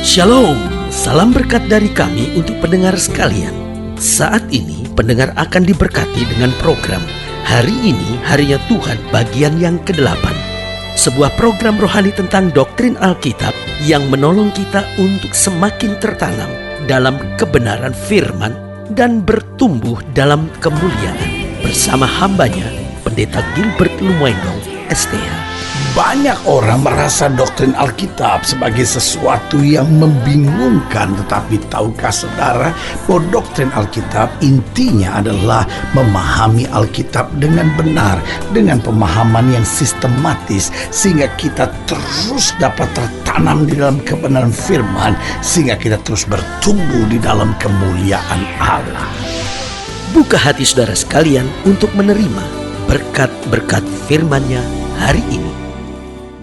Shalom, salam berkat dari kami untuk pendengar sekalian. Saat ini pendengar akan diberkati dengan program Hari Ini Harinya Tuhan bagian yang ke-8. Sebuah program rohani tentang doktrin Alkitab yang menolong kita untuk semakin tertanam dalam kebenaran firman dan bertumbuh dalam kemuliaan. Bersama hambanya, Pendeta Gilbert Lumendo, STH. Banyak orang merasa doktrin Alkitab sebagai sesuatu yang membingungkan. Tetapi tahukah saudara bahwa doktrin Alkitab intinya adalah memahami Alkitab dengan benar, dengan pemahaman yang sistematis, sehingga kita terus dapat tertanam di dalam kebenaran firman, sehingga kita terus bertumbuh di dalam kemuliaan Allah. Buka hati saudara sekalian untuk menerima berkat-berkat firman-Nya hari ini.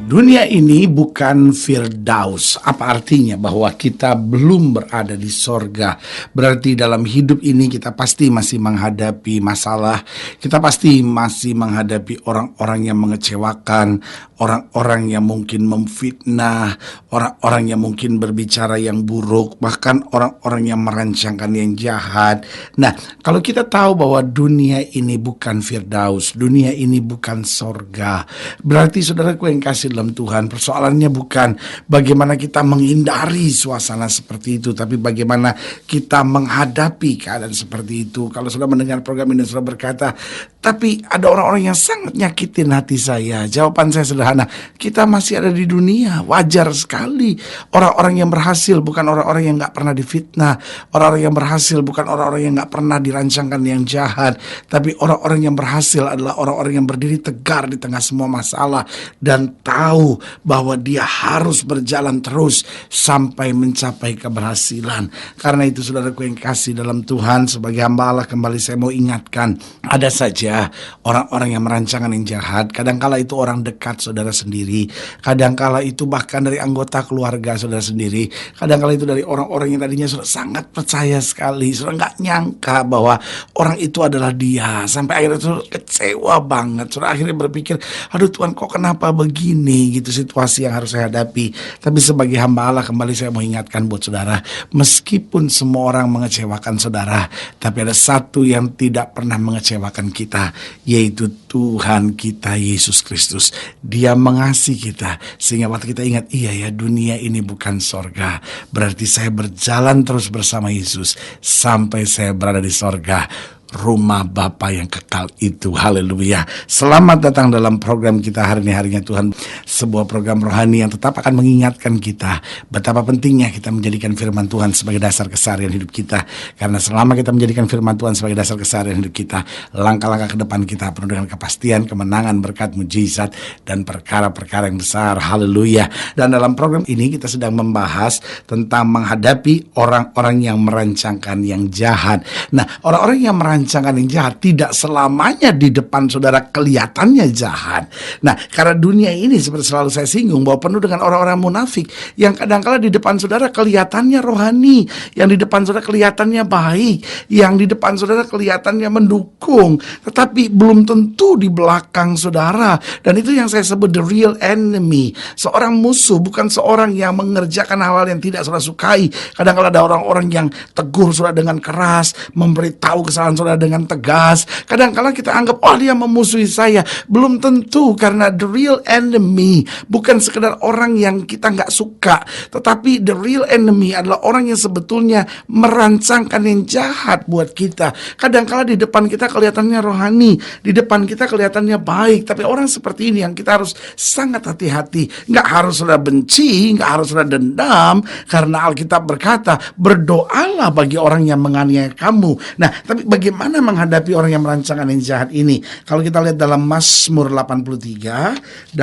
Dunia ini bukan Firdaus. Apa artinya? Bahwa kita belum berada di sorga. Berarti dalam hidup ini kita pasti masih menghadapi masalah. Kita pasti masih menghadapi orang-orang yang mengecewakan, orang-orang yang mungkin memfitnah, orang-orang yang mungkin berbicara yang buruk, bahkan orang-orang yang merancangkan yang jahat. Nah, kalau kita tahu bahwa dunia ini bukan Firdaus, dunia ini bukan sorga, berarti saudaraku yang kasih dalam Tuhan, persoalannya bukan bagaimana kita menghindari suasana seperti itu, tapi bagaimana kita menghadapi keadaan seperti itu. Kalau sudah mendengar program ini sudah berkata, tapi ada orang-orang yang sangat nyakitin hati saya. Jawaban saya sederhana, kita masih ada di dunia, wajar sekali. Orang-orang yang berhasil bukan orang-orang yang gak pernah difitnah, orang-orang yang berhasil bukan orang-orang yang gak pernah dirancangkan yang jahat, tapi orang-orang yang berhasil adalah orang-orang yang berdiri tegar di tengah semua masalah dan tahu bahwa dia harus berjalan terus sampai mencapai keberhasilan. Karena itu saudaraku yang kasih dalam Tuhan, sebagai hamba Allah kembali saya mau ingatkan, ada saja orang-orang yang merancangkan yang jahat. Kadangkala itu orang dekat saudara sendiri, kadangkala itu bahkan dari anggota keluarga saudara sendiri, kadangkala itu dari orang-orang yang tadinya sudah sangat percaya sekali, sudah nggak nyangka bahwa orang itu adalah dia, sampai akhirnya sudah kecewa banget, sudah akhirnya berpikir, aduh Tuhan kok kenapa begini gitu situasi yang harus saya hadapi. Tapi sebagai hamba Allah kembali saya mau ingatkan buat saudara, meskipun semua orang mengecewakan saudara, tapi ada satu yang tidak pernah mengecewakan kita, yaitu Tuhan kita Yesus Kristus. Dia mengasihi kita sehingga waktu kita ingat, iya ya, dunia ini bukan sorga, berarti saya berjalan terus bersama Yesus sampai saya berada di sorga, rumah Bapa yang kekal itu. Haleluya. Selamat datang dalam program kita Hari Ini Harinya Tuhan, sebuah program rohani yang tetap akan mengingatkan kita betapa pentingnya kita menjadikan firman Tuhan sebagai dasar keseharian hidup kita. Karena selama kita menjadikan firman Tuhan sebagai dasar keseharian hidup kita, langkah-langkah ke depan kita penuh dengan kepastian, kemenangan, berkat, mujizat, dan perkara-perkara yang besar. Haleluya. Dan dalam program ini kita sedang membahas tentang menghadapi orang-orang yang merancangkan yang jahat. Nah, orang-orang yang merancangkan yang jahat tidak selamanya di depan saudara kelihatannya jahat. Nah, karena dunia ini seperti selalu saya singgung bahwa penuh dengan orang-orang munafik yang kadang-kala di depan saudara kelihatannya rohani, yang di depan saudara kelihatannya baik, yang di depan saudara kelihatannya mendukung, tetapi belum tentu di belakang saudara. Dan itu yang saya sebut the real enemy. Seorang musuh bukan seorang yang mengerjakan hal-hal yang tidak saudara sukai. Kadang-kala ada orang-orang yang tegur saudara dengan keras, memberitahu kesalahan saudara dengan tegas. Kadang-kala kita anggap, oh dia memusuhi saya. Belum tentu, karena the real enemy bukan sekedar orang yang kita gak suka, tetapi the real enemy adalah orang yang sebetulnya merancangkan yang jahat buat kita. Kadang-kala di depan kita kelihatannya rohani, di depan kita kelihatannya baik, tapi orang seperti ini yang kita harus sangat hati-hati. Gak harus sudah benci, gak harus sudah dendam, karena Alkitab berkata, berdoalah bagi orang yang menganiaya kamu. Nah, tapi bagaimana menghadapi orang yang merancangkan yang jahat ini? Kalau kita lihat dalam Mazmur 83,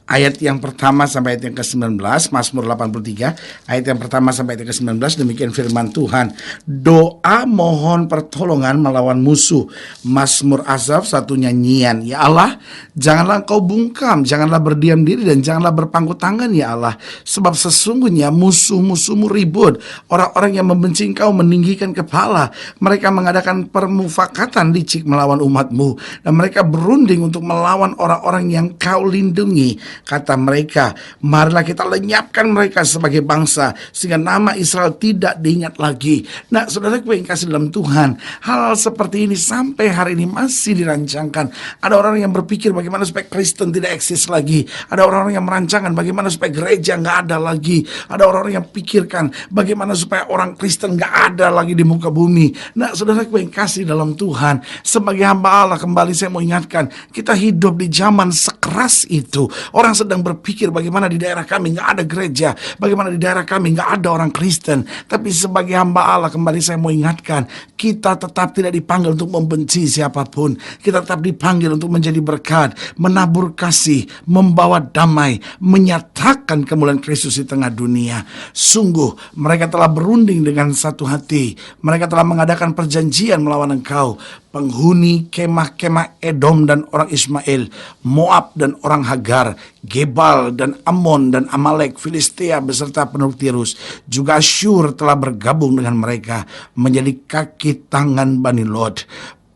ayat yang pertama sampai ayat yang ke-19, Mazmur 83, ayat yang pertama sampai ayat yang ke-19, demikian firman Tuhan. Doa mohon pertolongan melawan musuh. Mazmur Asaf, satu nyanyian. Ya Allah, janganlah engkau bungkam, janganlah berdiam diri, dan janganlah berpangku tangan ya Allah. Sebab sesungguhnya musuh-musuhmu ribut. Orang-orang yang membenci engkau meninggikan kepala. Mereka mengadakan permufakatan licik melawan umatmu. Dan mereka berunding untuk melawan orang-orang yang kau lindungi. Kata mereka, marilah kita lenyapkan mereka sebagai bangsa, sehingga nama Israel tidak diingat lagi. Nah, saudaraku yang kasih dalam Tuhan, hal seperti ini sampai hari ini masih dirancangkan. Ada orang yang berpikir bagaimana supaya Kristen tidak eksis lagi. Ada orang-orang yang merancangkan bagaimana supaya gereja nggak ada lagi. Ada orang-orang yang pikirkan bagaimana supaya orang Kristen nggak ada lagi di muka bumi. Nah, saudaraku yang kasih dalam Tuhan, sebagai hamba Allah, kembali saya mau ingatkan, kita hidup di zaman sekeras itu. Orang sedang berpikir bagaimana di daerah kami nggak ada gereja, bagaimana di daerah kami nggak ada orang Kristen. Tapi sebagai hamba Allah, kembali saya mau ingatkan, kita tetap tidak dipanggil untuk membenci siapapun. Kita tetap dipanggil untuk menjadi berkat, menabur kasih, membawa damai, menyatakan kemuliaan Kristus di tengah dunia. Sungguh mereka telah berunding dengan satu hati. Mereka telah mengadakan perjanjian melawan engkau. Penghuni kemah-kemah Edom dan orang Ismail, Moab dan orang Hagar, Gebal dan Ammon dan Amalek, Filistia beserta penduduk Tirus, juga Asyur telah bergabung dengan mereka menjadi kaki tangan Bani Lot.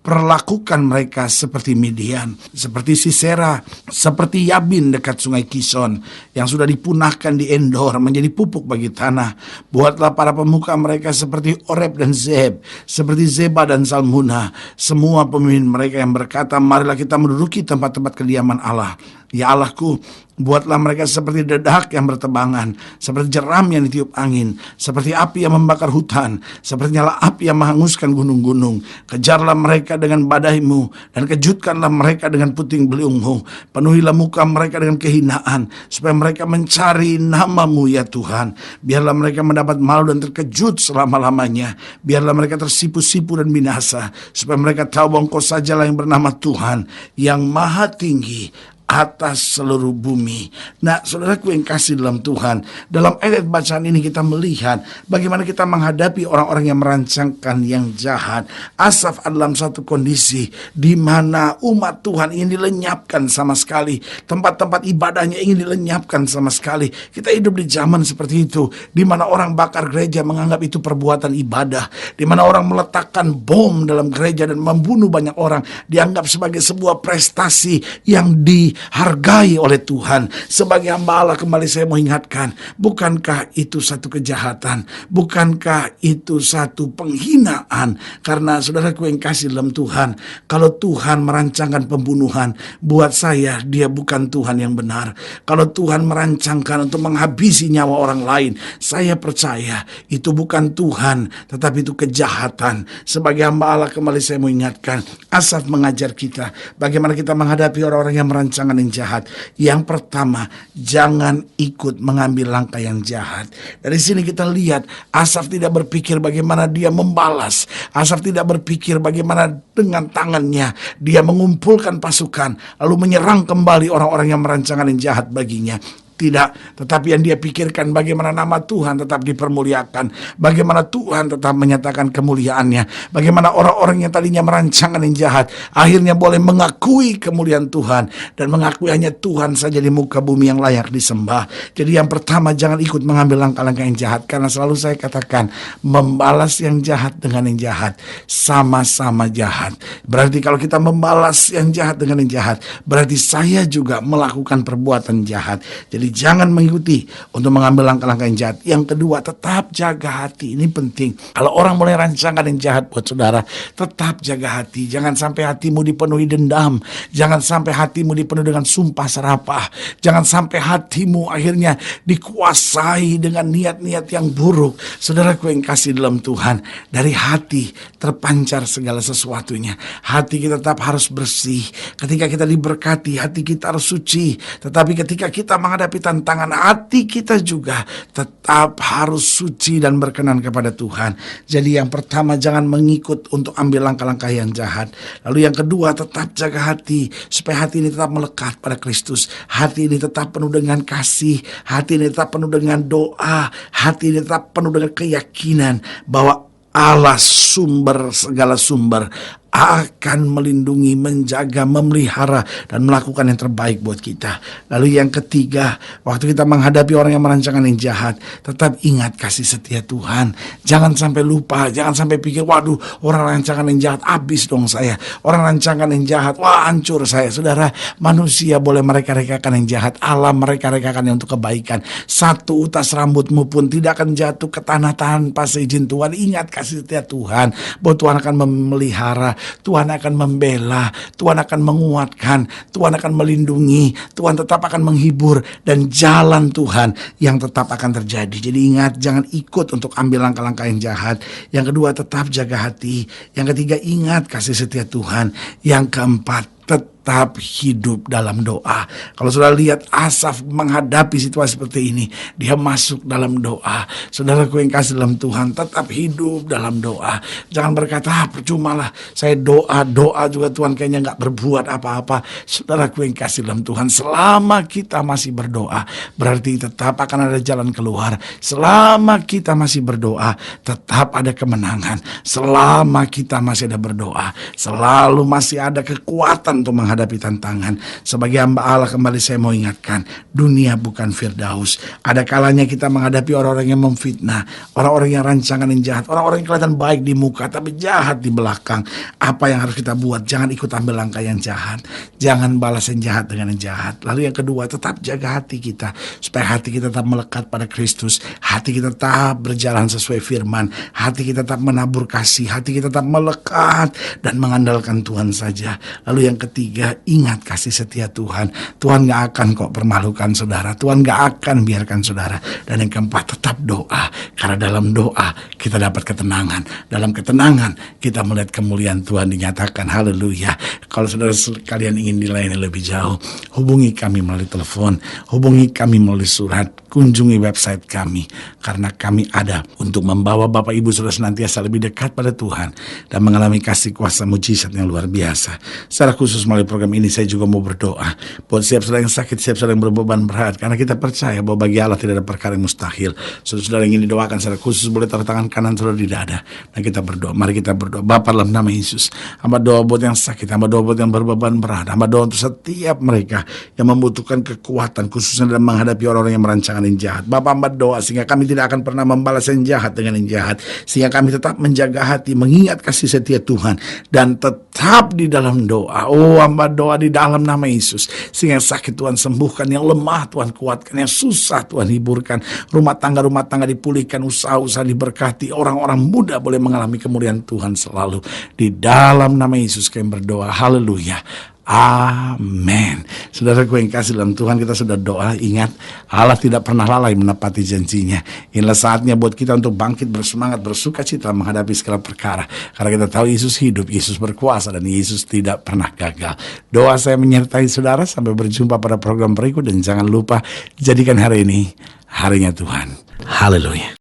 Perlakukan mereka seperti Midian, seperti Sisera, seperti Yabin dekat sungai Kison, yang sudah dipunahkan di Endor menjadi pupuk bagi tanah. Buatlah para pemuka mereka seperti Oreb dan Zeb, seperti Zeba dan Salmuna, semua pemimpin mereka yang berkata, marilah kita menduduki tempat-tempat kediaman Allah. Ya Allahku, buatlah mereka seperti dedak yang bertebangan, seperti jeram yang ditiup angin, seperti api yang membakar hutan, seperti nyala api yang menghanguskan gunung-gunung. Kejarlah mereka dengan badaimu, dan kejutkanlah mereka dengan puting beliungmu. Penuhilah muka mereka dengan kehinaan, supaya mereka mencari namamu ya Tuhan. Biarlah mereka mendapat malu dan terkejut selama-lamanya. Biarlah mereka tersipu-sipu dan binasa, supaya mereka tahu bahwa Engkau sajalah yang bernama Tuhan, yang maha tinggi atas seluruh bumi. Nah, saudaraku yang kasih dalam Tuhan, dalam ayat bacaan ini kita melihat bagaimana kita menghadapi orang-orang yang merancangkan yang jahat. Asaf adalah satu kondisi di mana umat Tuhan ingin dilenyapkan sama sekali, tempat-tempat ibadahnya ingin dilenyapkan sama sekali. Kita hidup di zaman seperti itu, di mana orang bakar gereja menganggap itu perbuatan ibadah, di mana orang meletakkan bom dalam gereja dan membunuh banyak orang dianggap sebagai sebuah prestasi yang dihargai oleh Tuhan. Sebagai hamba Allah, kembali saya mau ingatkan, bukankah itu satu kejahatan? Bukankah itu satu penghinaan? Karena saudaraku yang kasih dalam Tuhan, kalau Tuhan merancangkan pembunuhan, buat saya dia bukan Tuhan yang benar. Kalau Tuhan merancangkan untuk menghabisi nyawa orang lain, saya percaya itu bukan Tuhan, tetapi itu kejahatan. Sebagai hamba Allah, kembali saya mau ingatkan, Asaf mengajar kita bagaimana kita menghadapi orang-orang yang merancangkan yang jahat. Yang pertama, jangan ikut mengambil langkah yang jahat. Dari sini kita lihat Asaf tidak berpikir bagaimana dia membalas. Asaf tidak berpikir bagaimana dengan tangannya dia mengumpulkan pasukan lalu menyerang kembali orang-orang yang merancangkan yang jahat baginya. Tidak, tetapi yang dia pikirkan bagaimana nama Tuhan tetap dipermuliakan, bagaimana Tuhan tetap menyatakan kemuliaannya, bagaimana orang-orang yang tadinya merancangkan yang jahat akhirnya boleh mengakui kemuliaan Tuhan dan mengakui hanya Tuhan saja di muka bumi yang layak disembah. Jadi yang pertama, jangan ikut mengambil langkah-langkah yang jahat, karena selalu saya katakan membalas yang jahat dengan yang jahat sama-sama jahat. Berarti kalau kita membalas yang jahat dengan yang jahat, berarti saya juga melakukan perbuatan jahat. Jadi jangan mengikuti untuk mengambil langkah-langkah yang jahat. Yang kedua, tetap jaga hati. Ini penting. Kalau orang mulai rancangkan yang jahat buat saudara, tetap jaga hati. Jangan sampai hatimu dipenuhi dendam. Jangan sampai hatimu dipenuhi dengan sumpah serapah. Jangan sampai hatimu akhirnya dikuasai dengan niat-niat yang buruk. Saudaraku yang kasih dalam Tuhan, dari hati terpancar segala sesuatunya. Hati kita tetap harus bersih. Ketika kita diberkati, hati kita harus suci. Tetapi ketika kita menghadapi tantangan, hati kita juga tetap harus suci dan berkenan kepada Tuhan. Jadi yang pertama, jangan mengikut untuk ambil langkah-langkah yang jahat. Lalu yang kedua, tetap jaga hati supaya hati ini tetap melekat pada Kristus. Hati ini tetap penuh dengan kasih, hati ini tetap penuh dengan doa, hati ini tetap penuh dengan keyakinan bahwa Allah sumber segala sumber, akan melindungi, menjaga, memelihara, dan melakukan yang terbaik buat kita. Lalu yang ketiga, waktu kita menghadapi orang yang merancangkan yang jahat, tetap ingat kasih setia Tuhan. Jangan sampai lupa, jangan sampai pikir, waduh, orang rancangan yang jahat, habis dong saya. Orang rancangan yang jahat, wah hancur saya. Saudara, manusia boleh mereka-rekakan yang jahat, Allah mereka-rekakan yang untuk kebaikan. Satu utas rambutmu pun tidak akan jatuh ke tanah tanpa seizin Tuhan. Ingat kasih setia Tuhan, bahwa Tuhan akan memelihara, Tuhan akan membela, Tuhan akan menguatkan, Tuhan akan melindungi, Tuhan tetap akan menghibur, dan jalan Tuhan yang tetap akan terjadi. Jadi ingat, jangan ikut untuk ambil langkah-langkah yang jahat. Yang kedua, tetap jaga hati. Yang ketiga, ingat kasih setia Tuhan. Yang keempat, tetap hidup dalam doa. Kalau saudara lihat Asaf menghadapi situasi seperti ini, dia masuk dalam doa. Saudaraku yang kasih dalam Tuhan, tetap hidup dalam doa. Jangan berkata, percumalah saya doa juga Tuhan kayaknya gak berbuat apa-apa. Saudaraku yang kasih dalam Tuhan, selama kita masih berdoa, berarti tetap akan ada jalan keluar. Selama kita masih berdoa, tetap ada kemenangan. Selama kita masih ada berdoa, selalu masih ada kekuatan untuk menghadapi tantangan. Sebagai hamba Allah, kembali saya mau ingatkan, dunia bukan Firdaus. Ada kalanya kita menghadapi orang-orang yang memfitnah, orang-orang yang rancangan yang jahat, orang-orang yang kelihatan baik di muka tapi jahat di belakang. Apa yang harus kita buat? Jangan ikut ambil langkah yang jahat, jangan balas yang jahat dengan yang jahat. Lalu yang kedua, tetap jaga hati kita, supaya hati kita tetap melekat pada Kristus, hati kita tetap berjalan sesuai firman, hati kita tetap menabur kasih, hati kita tetap melekat dan mengandalkan Tuhan saja. Lalu yang ketiga, ingat kasih setia Tuhan. Tuhan gak akan kok permalukan saudara, Tuhan gak akan biarkan saudara. Dan yang keempat, tetap doa, karena dalam doa kita dapat ketenangan. Dalam ketenangan kita melihat kemuliaan Tuhan dinyatakan. Haleluya. Kalau saudara kalian ingin dilayani lebih jauh, hubungi kami melalui telepon, hubungi kami melalui surat, kunjungi website kami, karena kami ada untuk membawa Bapak Ibu saudara senantiasa lebih dekat pada Tuhan dan mengalami kasih kuasa mujizat yang luar biasa. Secara khusus melalui program ini saya juga mau berdoa buat setiap saudara yang sakit, setiap saudara yang berbeban berat, karena kita percaya bahwa bagi Allah tidak ada perkara yang mustahil. Saudara yang ingin didoakan secara khusus boleh taruh tangan kanan saudara di dada, dan kita berdoa. Mari kita berdoa. Bapa, dalam nama Yesus, hamba doa buat yang sakit, hamba doa buat yang berbeban berat, hamba doa untuk setiap mereka yang membutuhkan kekuatan khususnya dalam menghadapi orang-orang yang merancangkan yang jahat. Bapa, hamba doa sehingga kami tidak akan pernah membalas yang jahat dengan yang jahat, sehingga kami tetap menjaga hati, mengingat kasih setia Tuhan, dan tetap di dalam doa. Oh, hamba doa di dalam nama Yesus, sehingga sakit Tuhan sembuhkan, yang lemah Tuhan kuatkan, yang susah Tuhan hiburkan, rumah tangga dipulihkan, usaha-usaha diberkati, orang-orang muda boleh mengalami kemuliaan Tuhan selalu. Di dalam nama Yesus kami berdoa. Haleluya. Amin. Saudaraku yang kasih dalam Tuhan, kita sudah doa. Ingat, Allah tidak pernah lalai menepati janjinya. Inilah saatnya buat kita untuk bangkit, bersemangat, bersuka cita menghadapi segala perkara, karena kita tahu Yesus hidup, Yesus berkuasa, dan Yesus tidak pernah gagal. Doa saya menyertai saudara. Sampai berjumpa pada program berikut, dan jangan lupa jadikan hari ini harinya Tuhan. Haleluya.